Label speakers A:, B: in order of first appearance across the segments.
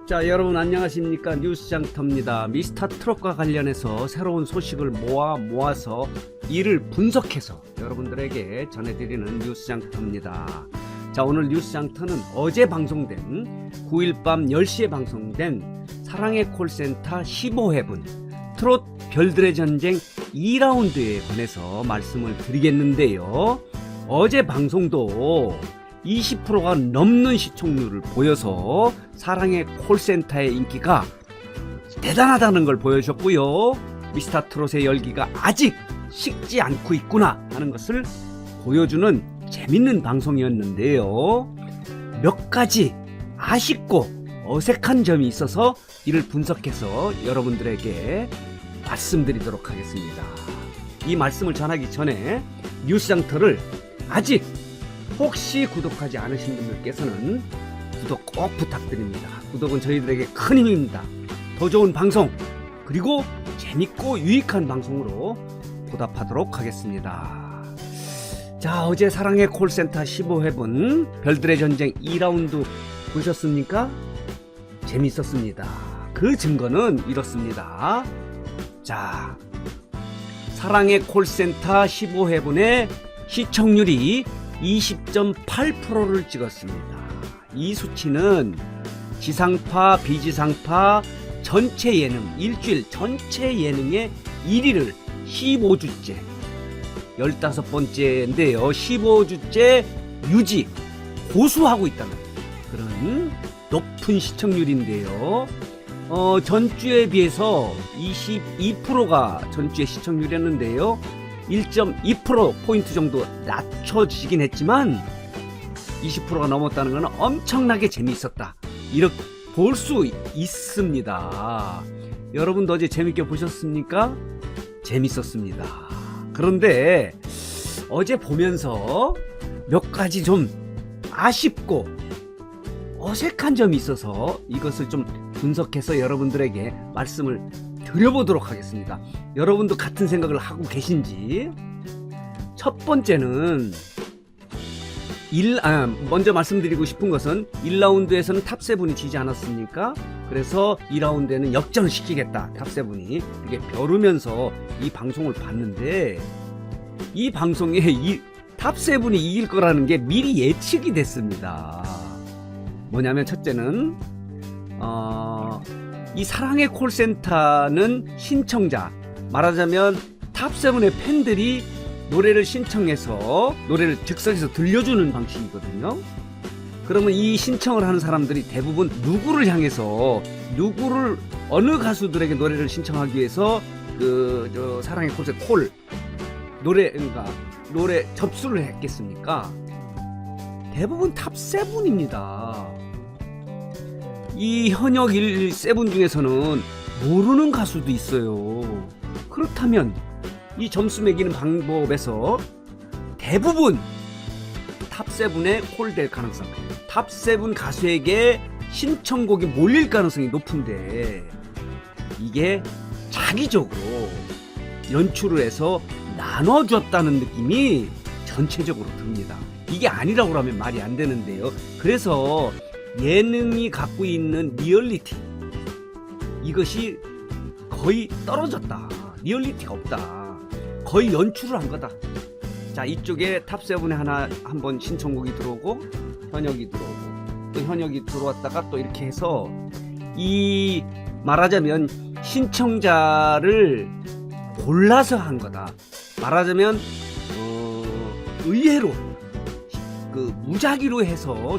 A: 자, 여러분 안녕하십니까? 뉴스장터입니다. 미스터 트롯과 관련해서 새로운 소식을 모아서 이를 분석해서 여러분들에게 전해드리는 뉴스장터입니다. 자, 오늘 뉴스장터는 어제 방송된 9일 밤 10시에 방송된 사랑의 콜센터 15회분 트롯 별들의 전쟁 2라운드에 관해서 말씀을 드리겠는데요. 어제 방송도 20%가 넘는 시청률을 보여서 사랑의 콜센터의 인기가 대단하다는 걸 보여줬고요. 미스터 트롯의 열기가 아직 식지 않고 있구나 하는 것을 보여주는 재밌는 방송이었는데요. 몇 가지 아쉽고 어색한 점이 있어서 이를 분석해서 여러분들에게 말씀드리도록 하겠습니다. 이 말씀을 전하기 전에 뉴스장터를 아직 혹시 구독하지 않으신 분들께서는 구독 꼭 부탁드립니다. 구독은 저희들에게 큰 힘입니다. 더 좋은 방송 그리고 재밌고 유익한 방송으로 보답하도록 하겠습니다. 자, 어제 사랑의 콜센터 15회분 별들의 전쟁 2라운드 보셨습니까? 재밌었습니다. 그 증거는 이렇습니다. 자, 사랑의 콜센터 15회분의 시청률이 20.8%를 찍었습니다. 이 수치는 지상파, 비지상파 전체 예능, 일주일 전체 예능의 1위를 15주째 15번째인데요 15주째 유지, 고수하고 있다는 그런 높은 시청률인데요. 전주에 비해서 22%가 전주의 시청률이었는데요. 1.2%포인트 정도 낮춰지긴 했지만 20%가 넘었다는 것은 엄청나게 재미있었다, 이렇게 볼 수 있습니다. 여러분도 어제 재밌게 보셨습니까? 재밌었습니다. 그런데 어제 보면서 몇 가지 좀 아쉽고 어색한 점이 있어서 이것을 좀 분석해서 여러분들에게 말씀을 드려보도록 하겠습니다. 여러분도 같은 생각을 하고 계신지. 첫 번째는 먼저 말씀드리고 싶은 것은 1라운드에서는 탑7이 지지 않았습니까? 그래서 2라운드에는 역전을 시키겠다, 탑7이. 이게 벼르면서 이 방송을 봤는데 이 방송에 이 탑7이 이길 거라는 게 미리 예측이 됐습니다. 뭐냐면 첫째는 이 사랑의 콜센터는 신청자, 말하자면 탑7의 팬들이 노래를 신청해서 노래를 즉석에서 들려주는 방식이거든요. 그러면 이 신청을 하는 사람들이 대부분 누구를 향해서, 어느 가수들에게 노래를 신청하기 위해서 사랑의 콜센터 노래 접수를 했겠습니까? 대부분 탑7입니다. 이 현역 7 중에서는 모르는 가수도 있어요. 그렇다면 이 점수 매기는 방법에서 대부분 탑7에 콜될 가능성, 탑7 가수에게 신청곡이 몰릴 가능성이 높은데 이게 자기적으로 연출을 해서 나눠줬다는 느낌이 전체적으로 듭니다. 이게 아니라고 하면 말이 안 되는데요. 그래서 예능이 갖고 있는 리얼리티, 이것이 거의 떨어졌다, 리얼리티가 없다, 거의 연출을 한 거다. 자, 이쪽에 탑7에 한번 신청곡이 들어오고 현역이 들어오고 또 현역이 들어왔다가 또 이렇게 해서 이 말하자면 신청자를 골라서 한 거다. 말하자면 의외로 무작위로 해서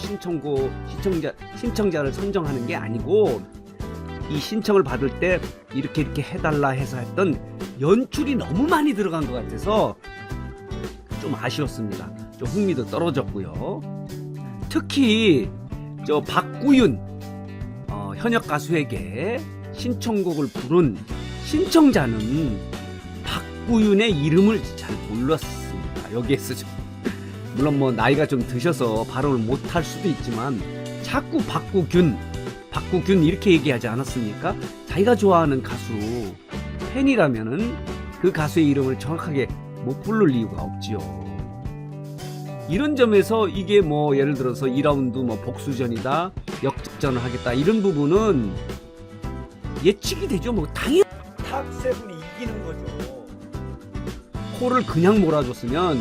A: 신청자를 선정하는 게 아니고 이 신청을 받을 때 이렇게 해달라 해서 했던 연출이 너무 많이 들어간 것 같아서 좀 아쉬웠습니다. 좀 흥미도 떨어졌고요. 특히 박구윤 현역 가수에게 신청곡을 부른 신청자는 박구윤의 이름을 잘 몰랐습니다. 여기에서 물론 나이가 좀 드셔서 발음을 못할 수도 있지만 자꾸 박구균 이렇게 얘기하지 않았습니까? 자기가 좋아하는 가수 팬이라면은 그 가수의 이름을 정확하게 못 부를 이유가 없지요. 이런 점에서 이게 예를 들어서 2라운드 복수전이다, 역전을 하겠다 이런 부분은 예측이 되죠. 뭐 당연히 탑세븐이 이기는 거죠. 코를 그냥 몰아줬으면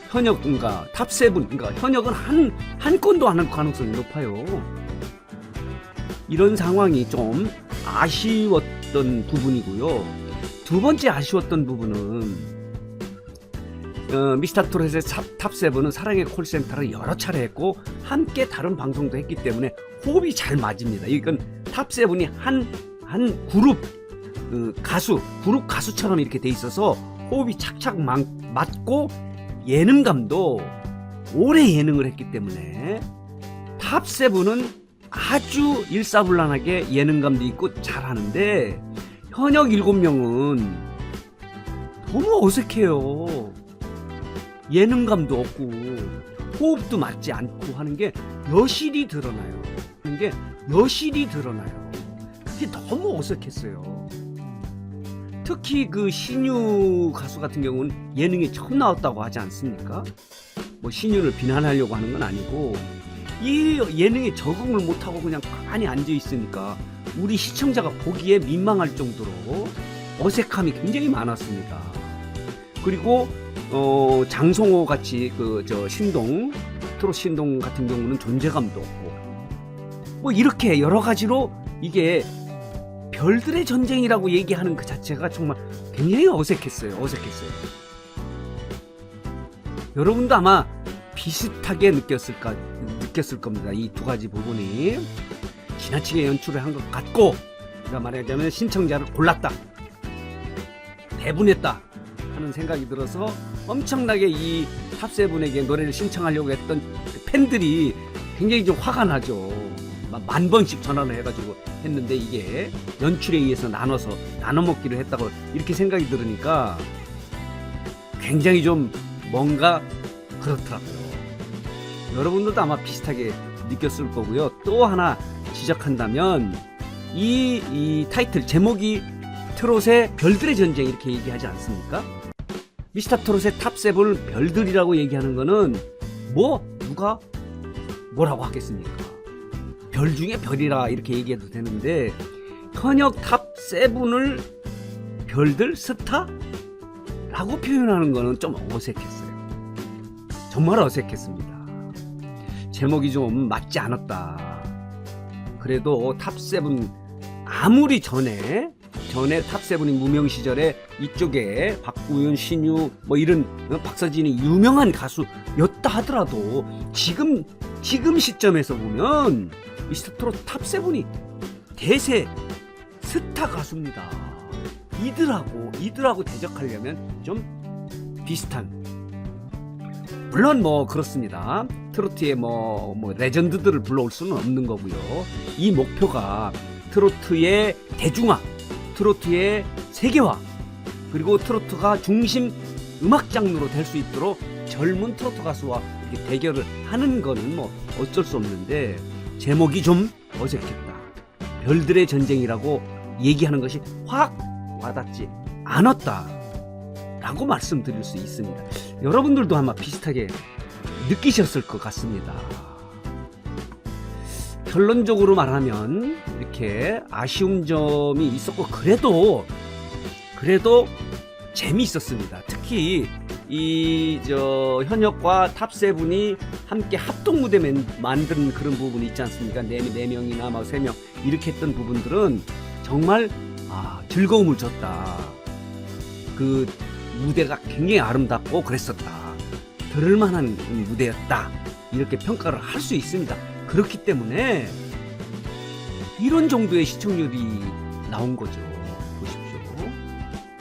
A: 현역, 그러니까 탑세븐, 그러니까 현역은 한 건도 안 할 가능성이 높아요. 이런 상황이 좀 아쉬웠던 부분이고요. 두 번째 아쉬웠던 부분은 미스터트롯의 탑세븐은 사랑의 콜센터를 여러 차례 했고 함께 다른 방송도 했기 때문에 호흡이 잘 맞습니다. 이건 탑세븐이 한 그룹 그룹 가수처럼 이렇게 돼 있어서 호흡이 착착 맞고 예능감도 오래 예능을 했기 때문에 탑세븐은 아주 일사불란하게 예능감도 있고 잘하는데 현역 7명은 너무 어색해요. 예능감도 없고 호흡도 맞지 않고 하는 게 여실히 드러나요. 그게 너무 어색했어요. 특히 그 신유 가수 같은 경우는 예능에 처음 나왔다고 하지 않습니까? 뭐 신유를 비난하려고 하는 건 아니고 이 예능에 적응을 못하고 그냥 가만히 앉아 있으니까 우리 시청자가 보기에 민망할 정도로 어색함이 굉장히 많았습니다. 그리고 장성호 같이 신동 트롯 신동 같은 경우는 존재감도 없고 뭐 이렇게 여러 가지로 이게 별들의 전쟁이라고 얘기하는 그 자체가 정말 굉장히 어색했어요. 여러분도 아마 비슷하게 느꼈을 겁니다. 이 두 가지 부분이 지나치게 연출을 한 것 같고, 그러니까 말하자면 신청자를 골랐다, 배분했다 하는 생각이 들어서 엄청나게 이 탑세븐에게 노래를 신청하려고 했던 팬들이 굉장히 좀 화가 나죠. 만 번씩 전화를 해가지고 했는데 이게 연출에 의해서 나눠 먹기를 했다고 이렇게 생각이 들으니까 굉장히 좀 뭔가 그렇더라고요. 여러분들도 아마 비슷하게 느꼈을 거고요. 또 하나 지적한다면 이 타이틀 제목이 트롯의 별들의 전쟁 이렇게 얘기하지 않습니까? 미스터 트롯의 탑세븐을 별들이라고 얘기하는 거는 누가 뭐라고 하겠습니까? 별 중에 별이라 이렇게 얘기해도 되는데 현역 탑세븐을 별들 스타라고 표현하는 거는 좀 어색했어요. 정말 어색했습니다. 제목이 좀 맞지 않았다. 그래도 탑세븐 아무리 전에 탑세븐이 무명 시절에 이쪽에 박구윤, 신유 뭐 이런 박서진이 유명한 가수였다 하더라도 지금 시점에서 보면 미스터 트롯 탑세븐이 대세 스타 가수입니다. 이들하고 대적하려면 좀 비슷한, 물론 그렇습니다. 트로트의 레전드들을 불러올 수는 없는 거고요. 이 목표가 트로트의 대중화, 트로트의 세계화, 그리고 트로트가 중심 음악 장르로 될 수 있도록 젊은 트로트 가수와 이렇게 대결을 하는 거는 어쩔 수 없는데 제목이 좀 어색했다. 별들의 전쟁이라고 얘기하는 것이 확 와닿지 않았다 라고 말씀드릴 수 있습니다. 여러분들도 아마 비슷하게 느끼셨을 것 같습니다. 결론적으로 말하면 이렇게 아쉬운 점이 있었고 그래도 재미있었습니다. 특히 현역과 탑세븐이 함께 합동 무대 만든 그런 부분이 있지 않습니까? 네 명이나 3명 이렇게 했던 부분들은 정말 즐거움을 줬다. 그 무대가 굉장히 아름답고 그랬었다. 들을만한 무대였다. 이렇게 평가를 할 수 있습니다. 그렇기 때문에 이런 정도의 시청률이 나온 거죠. 보십시오.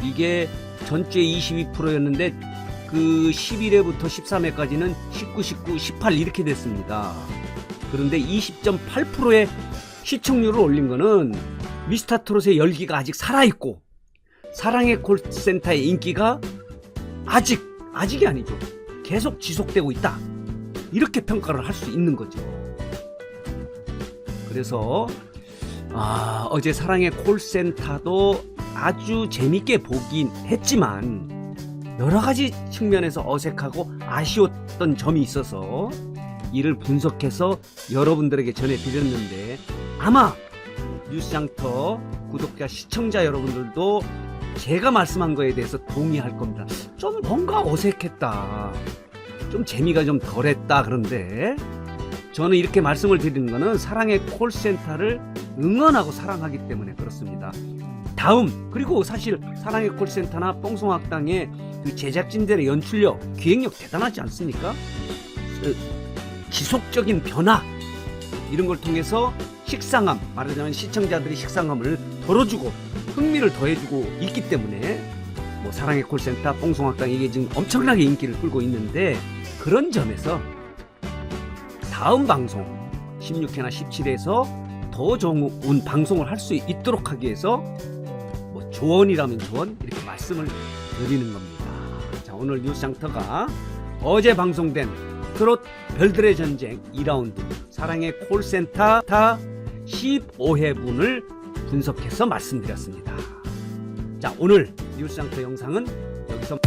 A: 이게 전주에 22%였는데 그 11회부터 13회까지는 19, 18 이렇게 됐습니다. 그런데 20.8%의 시청률을 올린 거는 미스터 트롯의 열기가 아직 살아있고 사랑의 콜센터의 인기가 아직이 아니죠. 계속 지속되고 있다. 이렇게 평가를 할 수 있는 거죠. 그래서 어제 사랑의 콜센터도 아주 재밌게 보긴 했지만 여러 가지 측면에서 어색하고 아쉬웠던 점이 있어서 이를 분석해서 여러분들에게 전해드렸는데 아마 뉴스장터 구독자 시청자 여러분들도 제가 말씀한 거에 대해서 동의할 겁니다. 좀 뭔가 어색했다, 좀 재미가 좀 덜했다. 그런데 저는 이렇게 말씀을 드리는 거는 사랑의 콜센터를 응원하고 사랑하기 때문에 그렇습니다. 다음, 그리고 사실 사랑의 콜센터나 뽕송학당의 그 제작진들의 연출력, 기획력 대단하지 않습니까? 지속적인 변화, 이런 걸 통해서 식상함, 말하자면 시청자들이 식상함을 덜어주고 흥미를 더해주고 있기 때문에 뭐 사랑의 콜센터, 뽕송학당 이게 지금 엄청나게 인기를 끌고 있는데, 그런 점에서 다음 방송 16회나 17회에서 더 좋은 방송을 할 수 있도록 하기 위해서 뭐 조언이라면 조언, 이렇게 말씀을 드리는 겁니다. 자, 오늘 뉴스장터가 어제 방송된 트롯 별들의 전쟁 2라운드 사랑의 콜센터 15회분을 분석해서 말씀드렸습니다. 자, 오늘 뉴스장터 영상은 여기서